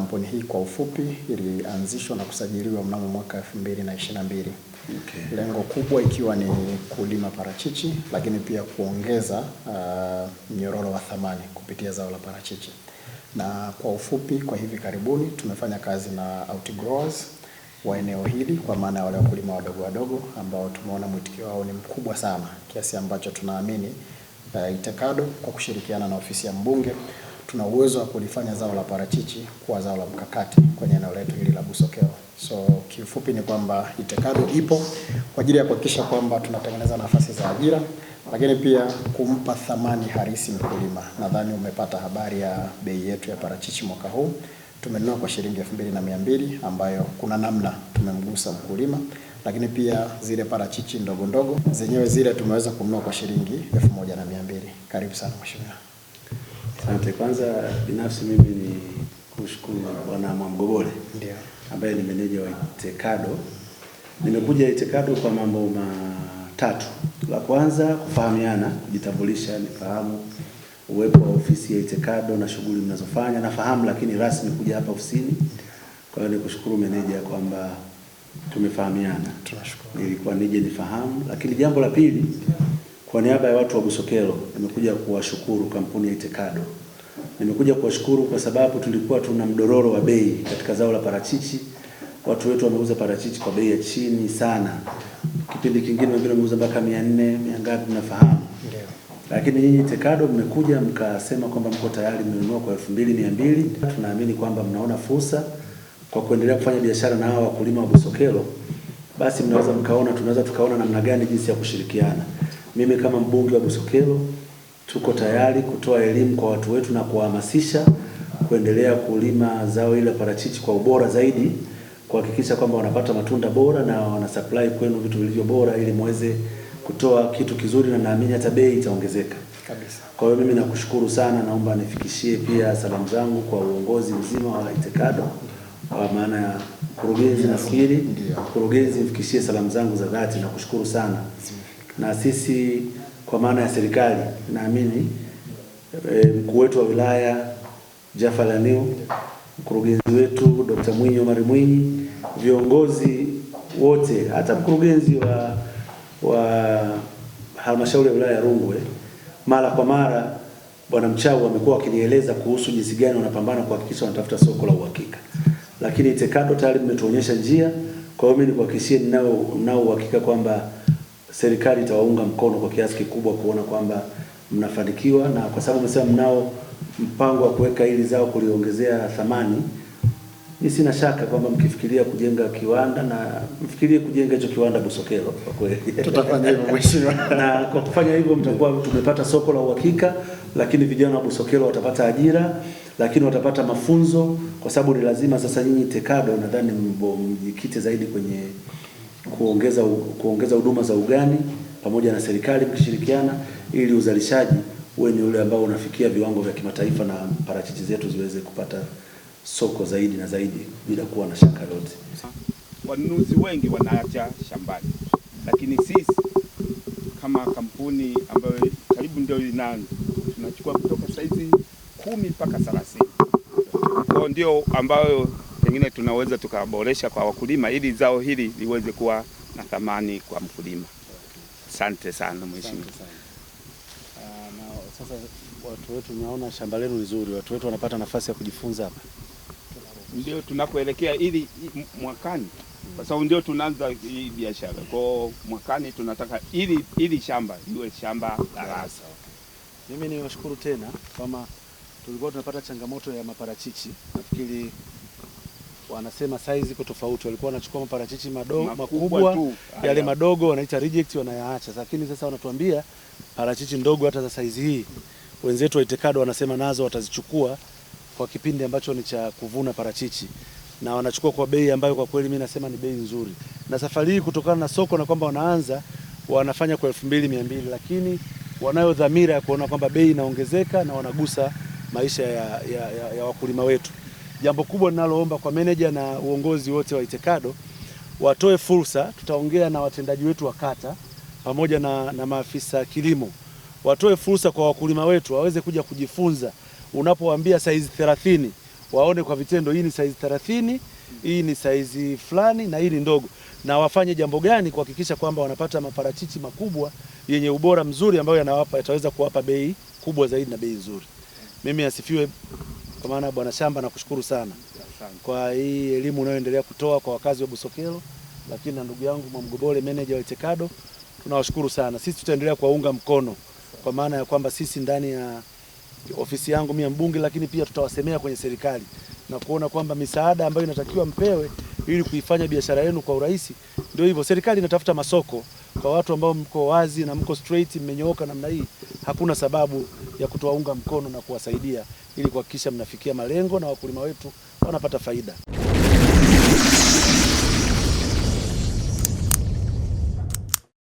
kampuni hii kwa ufupi ilianzishwa na kusajiliwa mnamo mwaka 2022. Okay. Lengo kubwa ikiwa ni kulima parachichi, lakini pia kuongeza mnyororo wa thamani kupitia zao la parachichi. Na kwa ufupi, kwa hivi karibuni tumefanya kazi na outgrowers wa eneo hili, kwa maana wale wakulima wadogo ambao tumeona mwitikio wao ni mkubwa sana, kiasi ambacho tunaamini Itekado kwa kushirikiana na ofisi ya mbunge tuna uwezo wa kulifanya zao la parachichi kuwa zao la mkakati kwenye eneo letu hili la Busokelo. So kiufupi ni kwamba Itekado ipo kwa ajili ya kuhakikisha kwamba tunatengeneza nafasi za ajira, lakini pia kumpa thamani halisi mkulima. Nadhani umepata habari ya bei yetu ya parachichi mwaka huu. Tumenunua kwa shilingi 2,200 ambayo kuna namna tumemgusa mkulima, lakini pia zile parachichi ndogo zenyewe zile tumeweza kununua kwa shilingi 1,200. Karibu sana mheshimiwa. Asante. Kwanza binafsi mimi ni kushukuru Bwana Mwamgobole, ndio ambaye ni meneja wa Itekado. Nimekuja Itekado kwa mambo matatu. La kwanza kufahamiana, kujitambulisha, nifahamu uwepo wa ofisi ya Itekado na shughuli mnazofanya. Nafahamu lakini rasmi kuja hapa ofisini. Kwa hiyo nikushukuru meneja kwamba tumefahamiana. Tunashukuru. Nilikuwa nije nifahamu, lakini jambo la pili, kwa niaba ya watu wa Busokelo nimekuja kuwashukuru kampuni ya Itekado. Nimekuja kuwashukuru kwa sababu tulikuwa tuna mdororo wa bei katika zao la parachichi. Watu wetu wameuza parachichi kwa bei ya chini sana. Kipindi kingine wengine wameuza mpaka 400, ngapi nafahamu. Ndio. Lakini nyinyi Itekado mmekuja mkasema kwamba mko tayari mmenunua kwa 2,200. Tunaamini kwamba mnaona fursa kwa kuendelea kufanya biashara na hao wakulima wa Busokelo. Basi mnaweza mkaona, tunaweza tukaona namna gani jinsi ya kushirikiana. Mimi kama mbunge wa Busokelo tuko tayari kutoa elimu kwa watu wetu na kuhamasisha kuendelea kulima zao ile parachichi kwa ubora zaidi, kuhakikisha kwamba wanapata matunda bora na wana supply kwenu vitu vilivyo bora ili muweze kutoa kitu kizuri, na naamini hata bei itaongezeka kabisa. Kwa hiyo mimi nakushukuru sana, naomba nifikishie pia salamu zangu kwa uongozi mzima wa Itekado, kwa maana ya mkurugenzi, nafikiri mkurugenzi, mfikishie salamu zangu za dhati na kushukuru sana. Na sisi kwa maana ya serikali naamini mkuu wetu wa wilaya Jafar Laniu, mkurugenzi wetu Dr. Mwinyi Omar Mwinyi, viongozi wote, hata mkurugenzi wa halmashauri ya wilaya ya Rungwe, mara kwa mara Bwana Mchau amekuwa akinieleza kuhusu jinsi gani wanapambana kuhakikisha wanatafuta soko la uhakika. Lakini Itekado tayari mmetuonyesha njia. Kwa hiyo mimi nikuhakikishie ninao uhakika kwamba serikali itawaunga mkono kwa kiasi kikubwa kuona kwamba mnafanikiwa, na kwa sababu mmesema mnao mpango wa kuweka hili zao kuliongezea thamani, mimi sina shaka kwamba mkifikiria kujenga kiwanda na mfikirie kujenga hicho kiwanda Busokelo kwa kweli. Tutafanya hivyo mheshimiwa. Na kwa kufanya hivyo mtakuwa tumepata soko la uhakika, lakini vijana wa Busokelo watapata ajira, lakini watapata mafunzo, kwa sababu ni lazima sasa nyinyi Itekado nadhani mjikite zaidi kwenye kuongeza huduma za ugani pamoja na serikali mkishirikiana, ili uzalishaji uwe ni ule ambao unafikia viwango vya kimataifa na parachichi zetu ziweze kupata soko zaidi na zaidi bila kuwa na shaka yote. Wanunuzi wengi wanaacha shambani, lakini sisi kama kampuni ambayo karibu ndio inaanza, tunachukua kutoka saizi 10 mpaka 30. Kwa ndio ambayo pengine tunaweza tukaboresha kwa wakulima ili zao hili liweze kuwa na thamani kwa mkulima. Asante sana mheshimiwa. Na sasa watu wetu, naona shamba lenu nzuri, watu wetu wanapata nafasi ya kujifunza hapa. Ndio tunapoelekea ili mwakani, kwa sababu ndio tunaanza hii biashara. Kwa mwakani tunataka ili shamba liwe shamba darasa. Mimi niwashukuru tena, kama tulikuwa tunapata changamoto ya maparachichi, nafikiri wanasema size iko tofauti, walikuwa wanachukua maparachichi makubwa yale madogo wanaita reject, wanayaacha. Lakini sasa wanatuambia parachichi ndogo hata za size hii wenzetu wa Itekado wanasema nazo watazichukua kwa kipindi ambacho ni cha kuvuna parachichi, na wanachukua kwa bei ambayo kwa kweli mimi nasema ni bei nzuri. Na safari hii kutokana na soko na kwamba wanafanya kwa 2,200, lakini wanayo dhamira ya kuona kwamba bei inaongezeka na wanagusa maisha ya wakulima wetu. Jambo kubwa ninaloomba kwa meneja na uongozi wote wa Itekado, watoe fursa, tutaongea na watendaji wetu wa kata pamoja na maafisa kilimo, watoe fursa kwa wakulima wetu waweze kuja kujifunza. Unapowaambia size 30 waone kwa vitendo hii ni size 30, hii ni size fulani na hii ni ndogo, na wafanye jambo gani kuhakikisha kwamba wanapata maparachichi makubwa yenye ubora mzuri ambayo yataweza kuwapa bei kubwa zaidi na bei nzuri. Mimi asifiwe, kwa maana bwana shamba, nakushukuru sana kwa hii elimu unayoendelea kutoa kwa wakazi wa Busokelo, lakini na ndugu yangu Mwamgobole, manager wa Itekado, tunawashukuru sana. Sisi tutaendelea kuwaunga mkono, kwa maana ya kwamba sisi ndani ya ofisi yangu mimi mbunge, lakini pia tutawasemea kwenye serikali na kuona kwamba misaada ambayo inatakiwa mpewe ili kuifanya biashara yenu kwa urahisi. Ndio hivyo, serikali inatafuta masoko kwa watu ambao mko wazi na mko straight, mmenyooka namna hii. Hakuna sababu ya kutowaunga mkono na kuwasaidia ili kuhakikisha mnafikia malengo na wakulima wetu wanapata faida.